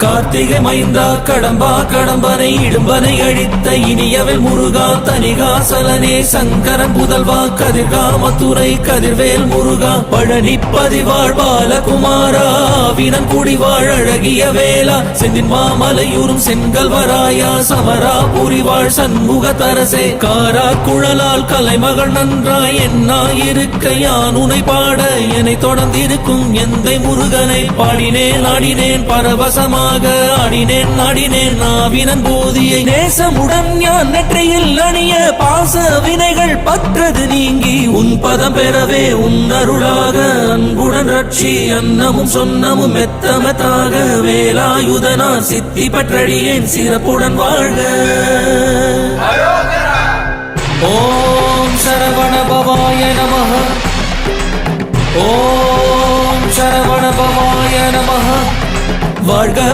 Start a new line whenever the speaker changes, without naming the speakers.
கார்த்திகை மைந்தா கடம்பா கடம்பனை இடும்பனை அழித்த இனியவள் முருகா தனிகாசலனே சங்கரன் புதல்வா கதிர்காமத்துறை கதிர்வேல் முருகா பழனி பதிவாழ் பாலகுமாரா வினன் குடிவாழ் அழகிய வேளா செந்தின் மாமலையூரும் செங்கல்வராயா சமரா புரிவாழ் சண்முக தரசே காரா குழலால் கலைமகள் நன்றாய் என்னாயிருக்க யான் உனை பாட என்னை தொடர்ந்திருக்கும் எந்தை முருகனை பாடினேன் ஆடினேன் பரவசமாக ஆடினேன் ஆடினேன் நாவினன் போதியை நேசமுடன் ஞான் நெற்றியில் அணிய பாச வினைகள் பற்றது நீங்கி உன் பதம் பெறவே உன் அருளாக அன்புடன் ரட்சி அன்னமும் சொன்னமும் மெத்தமத்தாக வேலாயுதனா சித்தி பற்றடியேன் சிறப்புடன் வாழ்க. ஓம் சரவண பவாய நமஹ. ஓம் சரவண பவாய நமஹ. வாழ்க.